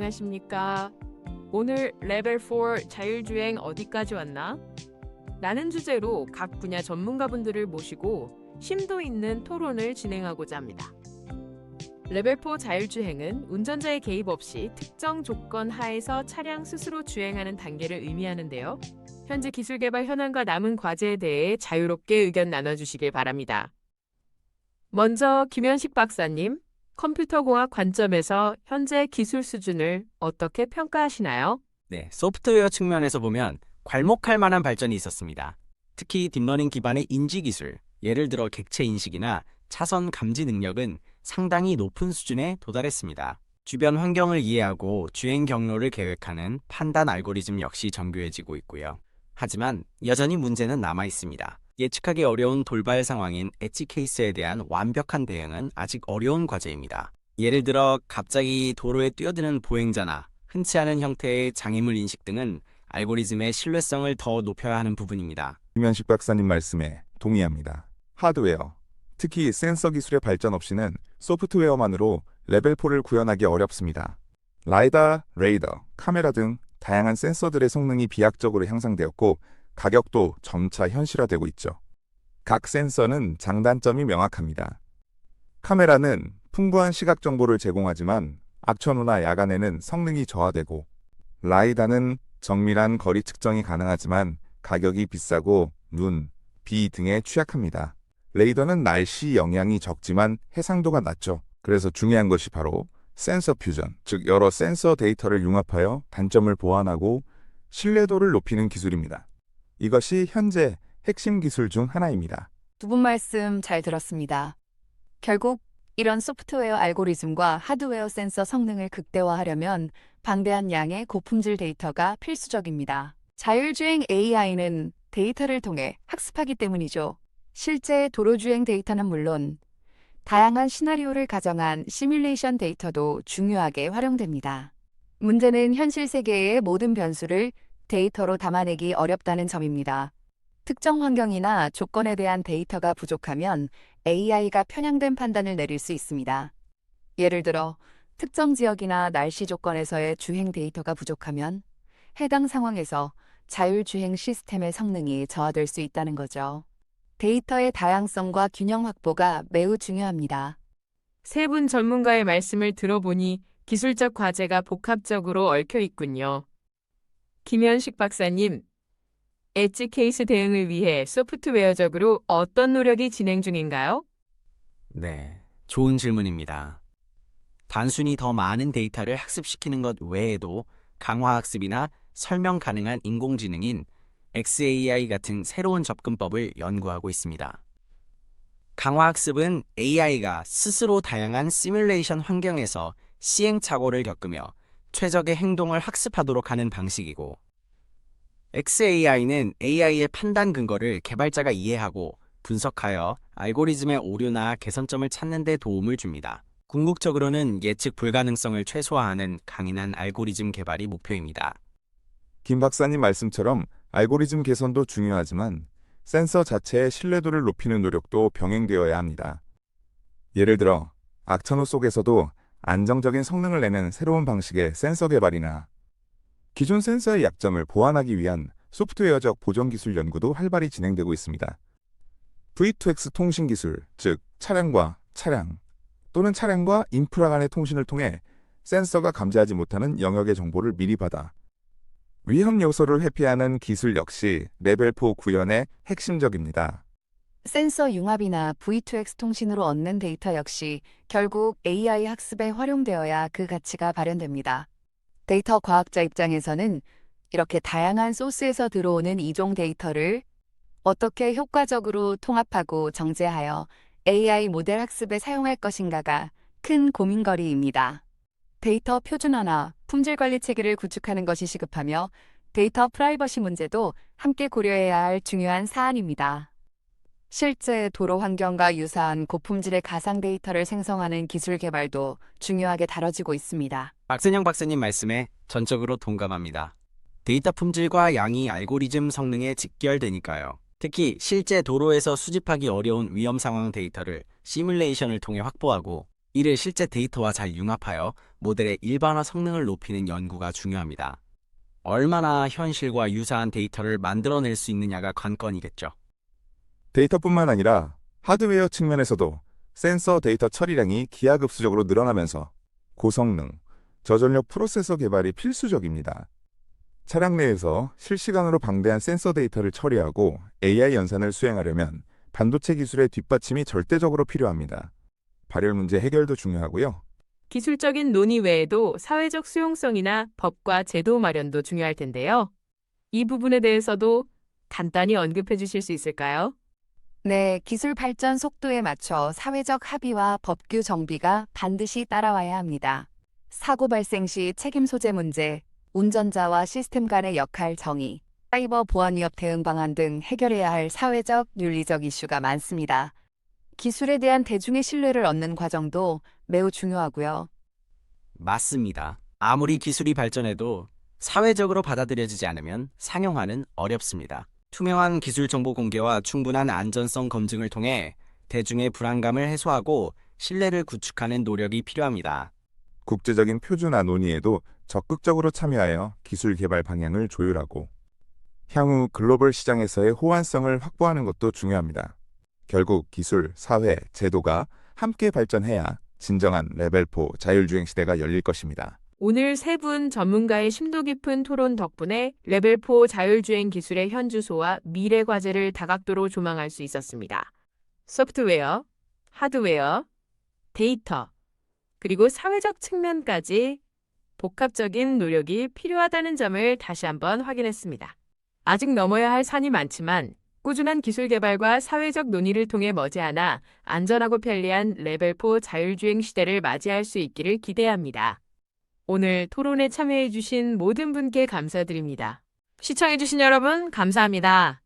안녕하십니까. 오늘 레벨 4 자율주행 어디까지 왔나? 라는 주제로 각 분야 전문가분들을 모시고 심도 있는 토론을 진행하고자 합니다. 레벨 4 자율주행은 운전자의 개입 없이 특정 조건 하에서 차량 스스로 주행하는 단계를 의미하는데요. 현재 기술 개발 현황과 남은 과제에 대해 자유롭게 의견 나눠주시길 바랍니다. 먼저 김현식 박사님, 컴퓨터공학 관점에서 현재 기술 수준을 어떻게 평가하시나요? 네, 소프트웨어 측면에서 보면 괄목할 만한 발전이 있었습니다. 특히 딥러닝 기반의 인지 기술, 예를 들어 객체 인식이나 차선 감지 능력은 상당히 높은 수준에 도달했습니다. 주변 환경을 이해하고 주행 경로를 계획하는 판단 알고리즘 역시 정교해지고 있고요. 하지만 여전히 문제는 남아 있습니다. 예측하기 어려운 돌발 상황인 엣지 케이스에 대한 완벽한 대응은 아직 어려운 과제입니다. 예를 들어 갑자기 도로에 뛰어드는 보행자나 흔치 않은 형태의 장애물 인식 등은 알고리즘의 신뢰성을 더 높여야 하는 부분입니다. 김현식 박사님 말씀에 동의합니다. 하드웨어, 특히 센서 기술의 발전 없이는 소프트웨어만으로 레벨 4를 구현하기 어렵습니다. 라이다, 레이더, 카메라 등 다양한 센서들의 성능이 비약적으로 향상되었고 가격도 점차 현실화되고 있죠. 각 센서는 장단점이 명확합니다. 카메라는 풍부한 시각 정보를 제공하지만 악천후나 야간에는 성능이 저하되고, 라이다는 정밀한 거리 측정이 가능하지만 가격이 비싸고 눈, 비 등에 취약합니다. 레이더는 날씨 영향이 적지만 해상도가 낮죠. 그래서 중요한 것이 바로 센서 퓨전, 즉 여러 센서 데이터를 융합하여 단점을 보완하고 신뢰도를 높이는 기술입니다. 이것이 현재 핵심 기술 중 하나입니다. 두 분 말씀 잘 들었습니다. 결국 이런 소프트웨어 알고리즘과 하드웨어 센서 성능을 극대화하려면 방대한 양의 고품질 데이터가 필수적입니다. 자율주행 AI는 데이터를 통해 학습하기 때문이죠. 실제 도로주행 데이터는 물론 다양한 시나리오를 가정한 시뮬레이션 데이터도 중요하게 활용됩니다. 문제는 현실 세계의 모든 변수를 데이터로 담아내기 어렵다는 점입니다. 특정 환경이나 조건에 대한 데이터가 부족하면 AI가 편향된 판단을 내릴 수 있습니다. 예를 들어 특정 지역이나 날씨 조건에서의 주행 데이터가 부족하면 해당 상황에서 자율주행 시스템의 성능이 저하될 수 있다는 거죠. 데이터의 다양성과 균형 확보가 매우 중요합니다. 세 분 전문가의 말씀을 들어보니 기술적 과제가 복합적으로 얽혀 있군요. 김현식 박사님, 엣지 케이스 대응을 위해 소프트웨어적으로 어떤 노력이 진행 중인가요? 네, 좋은 질문입니다. 단순히 더 많은 데이터를 학습시키는 것 외에도 강화학습이나 설명 가능한 인공지능인 XAI 같은 새로운 접근법을 연구하고 있습니다. 강화학습은 AI가 스스로 다양한 시뮬레이션 환경에서 시행착오를 겪으며 최적의 행동을 학습하도록 하는 방식이고, XAI는 AI의 판단 근거를 개발자가 이해하고 분석하여 알고리즘의 오류나 개선점을 찾는 데 도움을 줍니다. 궁극적으로는 예측 불가능성을 최소화하는 강인한 알고리즘 개발이 목표입니다. 김 박사님 말씀처럼 알고리즘 개선도 중요하지만 센서 자체의 신뢰도를 높이는 노력도 병행되어야 합니다. 예를 들어 악천후 속에서도 안정적인 성능을 내는 새로운 방식의 센서 개발이나 기존 센서의 약점을 보완하기 위한 소프트웨어적 보정 기술 연구도 활발히 진행되고 있습니다. V2X 통신 기술, 즉 차량과 차량 또는 차량과 인프라 간의 통신을 통해 센서가 감지하지 못하는 영역의 정보를 미리 받아 위험 요소를 회피하는 기술 역시 레벨 4 구현의 핵심적입니다. 센서 융합이나 V2X 통신으로 얻는 데이터 역시 결국 AI 학습에 활용되어야 그 가치가 발현됩니다. 데이터 과학자 입장에서는 이렇게 다양한 소스에서 들어오는 이종 데이터를 어떻게 효과적으로 통합하고 정제하여 AI 모델 학습에 사용할 것인가가 큰 고민거리입니다. 데이터 표준화나 품질 관리 체계를 구축하는 것이 시급하며 데이터 프라이버시 문제도 함께 고려해야 할 중요한 사안입니다. 실제 도로 환경과 유사한 고품질의 가상 데이터를 생성하는 기술 개발도 중요하게 다뤄지고 있습니다. 박선영 박사님 말씀에 전적으로 동감합니다. 데이터 품질과 양이 알고리즘 성능에 직결되니까요. 특히 실제 도로에서 수집하기 어려운 위험 상황 데이터를 시뮬레이션을 통해 확보하고 이를 실제 데이터와 잘 융합하여 모델의 일반화 성능을 높이는 연구가 중요합니다. 얼마나 현실과 유사한 데이터를 만들어낼 수 있느냐가 관건이겠죠. 데이터뿐만 아니라 하드웨어 측면에서도 센서 데이터 처리량이 기하급수적으로 늘어나면서 고성능, 저전력 프로세서 개발이 필수적입니다. 차량 내에서 실시간으로 방대한 센서 데이터를 처리하고 AI 연산을 수행하려면 반도체 기술의 뒷받침이 절대적으로 필요합니다. 발열 문제 해결도 중요하고요. 기술적인 논의 외에도 사회적 수용성이나 법과 제도 마련도 중요할 텐데요. 이 부분에 대해서도 간단히 언급해 주실 수 있을까요? 네, 기술 발전 속도에 맞춰 사회적 합의와 법규 정비가 반드시 따라와야 합니다. 사고 발생 시 책임 소재 문제, 운전자와 시스템 간의 역할 정의, 사이버 보안 위협 대응 방안 등 해결해야 할 사회적, 윤리적 이슈가 많습니다. 기술에 대한 대중의 신뢰를 얻는 과정도 매우 중요하고요. 맞습니다. 아무리 기술이 발전해도 사회적으로 받아들여지지 않으면 상용화는 어렵습니다. 투명한 기술 정보 공개와 충분한 안전성 검증을 통해 대중의 불안감을 해소하고 신뢰를 구축하는 노력이 필요합니다. 국제적인 표준화 논의에도 적극적으로 참여하여 기술 개발 방향을 조율하고 향후 글로벌 시장에서의 호환성을 확보하는 것도 중요합니다. 결국 기술, 사회, 제도가 함께 발전해야 진정한 레벨 4 자율주행 시대가 열릴 것입니다. 오늘 세 분 전문가의 심도 깊은 토론 덕분에 레벨 4 자율주행 기술의 현주소와 미래 과제를 다각도로 조망할 수 있었습니다. 소프트웨어, 하드웨어, 데이터, 그리고 사회적 측면까지 복합적인 노력이 필요하다는 점을 다시 한번 확인했습니다. 아직 넘어야 할 산이 많지만 꾸준한 기술 개발과 사회적 논의를 통해 머지않아 안전하고 편리한 레벨 4 자율주행 시대를 맞이할 수 있기를 기대합니다. 오늘 토론에 참여해주신 모든 분께 감사드립니다. 시청해주신 여러분 감사합니다.